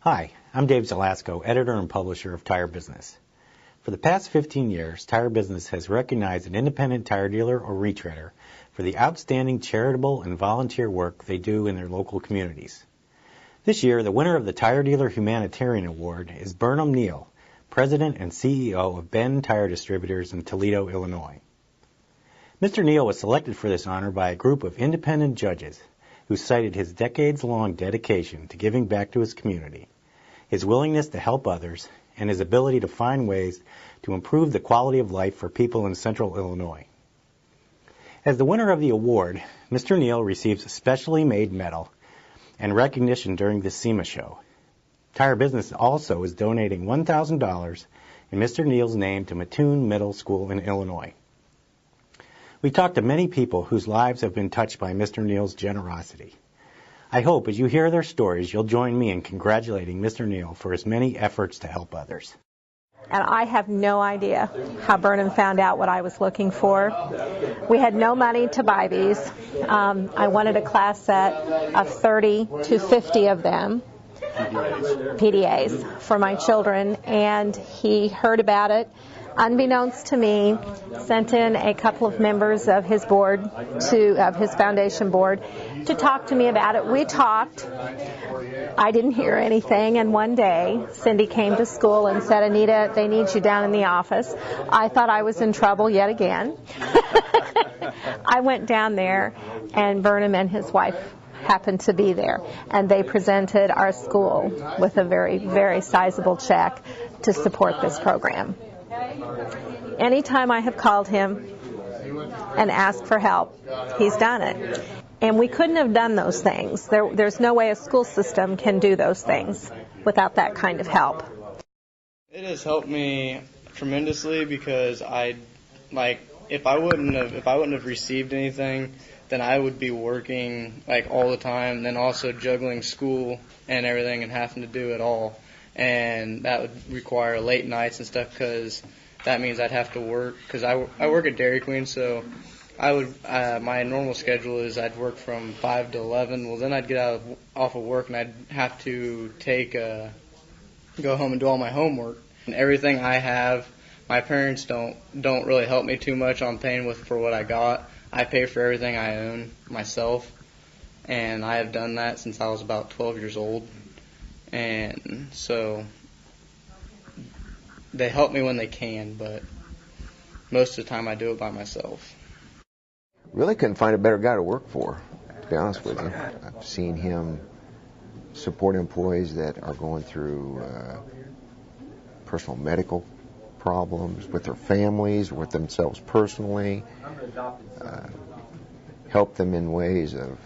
Hi, I'm Dave Zelasco, editor and publisher of Tire Business. For the past 15 years, Tire Business has recognized an independent tire dealer or retreader for the outstanding charitable and volunteer work they do in their local communities. This year, the winner of the Tire Dealer Humanitarian Award is Burnham Neal, President and CEO of Ben Tire Distributors in Toledo, Illinois. Mr. Neal was selected for this honor by a group of independent judges who cited his decades-long dedication to giving back to his community, his willingness to help others, and his ability to find ways to improve the quality of life for people in central Illinois. As the winner of the award, Mr. Neal receives a specially made medal and recognition during the SEMA show. Tire Business also is donating $1,000 in Mr. Neal's name to Mattoon Middle School in Illinois. We talked to many people whose lives have been touched by Mr. Neal's generosity. I hope as you hear their stories, you'll join me in congratulating Mr. Neal for his many efforts to help others. And I have no idea how Burnham found out what I was looking for. We had no money to buy these. I wanted a class set of 30 to 50 of them, PDAs, for my children, and he heard about it. Unbeknownst to me, sent in a couple of members of his board, of his foundation board, to talk to me about it. We talked. I didn't hear anything, and one day Cindy came to school and said, "Anita, they need you down in the office." I thought I was in trouble yet again. I went down there, and Burnham and his wife happened to be there, and they presented our school with a very, very sizable check to support this program. Anytime I have called him and asked for help, he's done it. And we couldn't have done those things. There's no way a school system can do those things without that kind of help. It has helped me tremendously because if I wouldn't have received anything, then I would be working all the time, and then also juggling school and everything and having to do it all. And that would require late nights and stuff, because that means I'd have to work, because I work at Dairy Queen, so my normal schedule is I'd work from 5 to 11. Well, then I'd get off of work and I'd have to go home and do all my homework. And everything I have, my parents don't really help me too much on paying for what I got. I pay for everything I own myself, and I have done that since I was about 12 years old. And so they help me when they can, but most of the time I do it by myself. Really couldn't find a better guy to work for, to be honest with you. I've seen him support employees that are going through personal medical problems with their families, with themselves personally, help them in ways of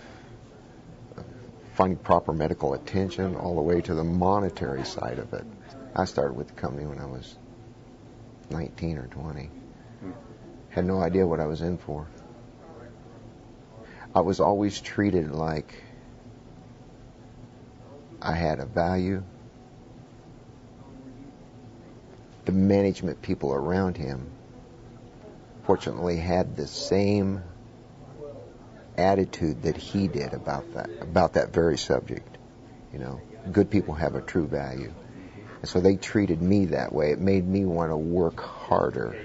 finding proper medical attention, all the way to the monetary side of it. I started with the company when I was 19 or 20. Had no idea what I was in for. I was always treated like I had a value. The management people around him, fortunately, had the same attitude that he did about that very subject. You know, good people have a true value. And so they treated me that way. It made me want to work harder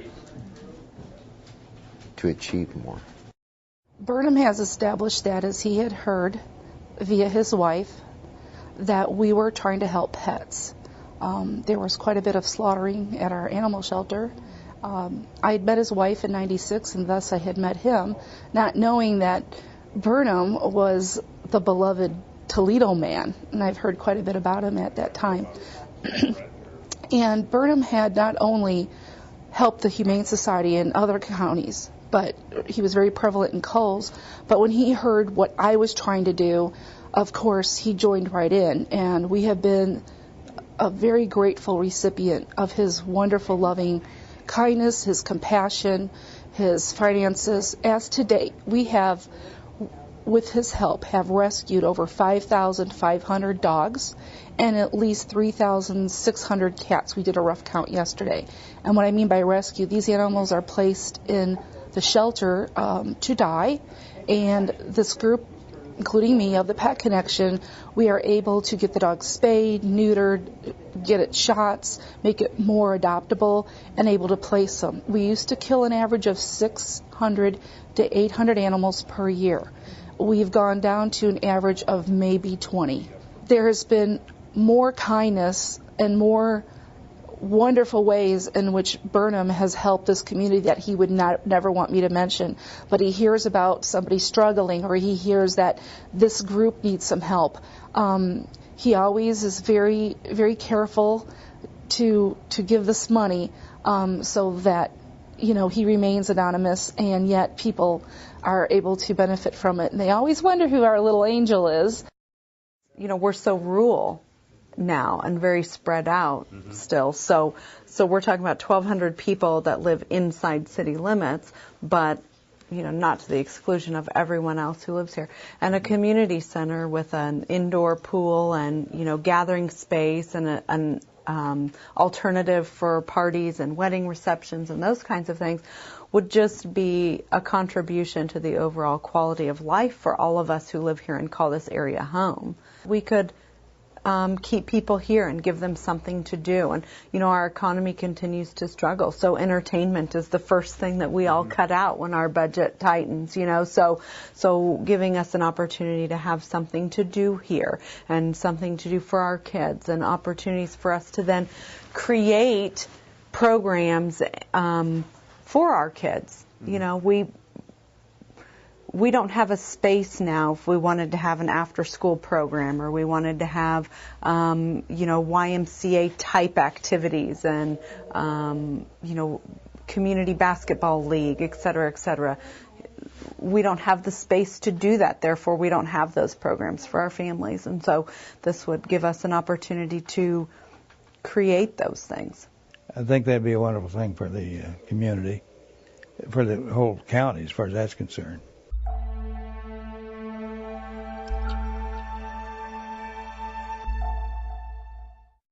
to achieve more. Burnham has established that, as he had heard via his wife, that we were trying to help pets. There was quite a bit of slaughtering at our animal shelter. I had met his wife in '96, and thus I had met him, not knowing that Burnham was the beloved Toledo man, and I've heard quite a bit about him at that time. And Burnham had not only helped the Humane Society in other counties, but he was very prevalent in Coles. But when he heard what I was trying to do, of course, he joined right in, and we have been a very grateful recipient of his wonderful, loving kindness, his compassion, his finances. As to date, we have, with his help, have rescued over 5,500 dogs and at least 3,600 cats. We did a rough count yesterday. And what I mean by rescue, these animals are placed in the shelter to die, and this group including me, of the Pet Connection, we are able to get the dog spayed, neutered, get it shots, make it more adoptable, and able to place them. We used to kill an average of 600 to 800 animals per year. We've gone down to an average of maybe 20. There has been more kindness and more wonderful ways in which Burnham has helped this community that he would never want me to mention. But he hears about somebody struggling, or he hears that this group needs some help. He always is very, very careful to give this money so that, you know, he remains anonymous, and yet people are able to benefit from it. And they always wonder who our little angel is. You know, we're so rural now and very spread out still. So we're talking about 1,200 people that live inside city limits, but, you know, not to the exclusion of everyone else who lives here. And a community center with an indoor pool and, you know, gathering space and an alternative for parties and wedding receptions and those kinds of things would just be a contribution to the overall quality of life for all of us who live here and call this area home. We could keep people here and give them something to do. And, you know, our economy continues to struggle. So entertainment is the first thing that we all cut out when our budget tightens, you know. So giving us an opportunity to have something to do here and something to do for our kids and opportunities for us to then create programs for our kids. You know, we don't have a space now if we wanted to have an after-school program, or we wanted to have, you know, YMCA type activities and, you know, community basketball league, et cetera, et cetera. We don't have the space to do that. Therefore, we don't have those programs for our families. And so this would give us an opportunity to create those things. I think that'd be a wonderful thing for the community, for the whole county as far as that's concerned.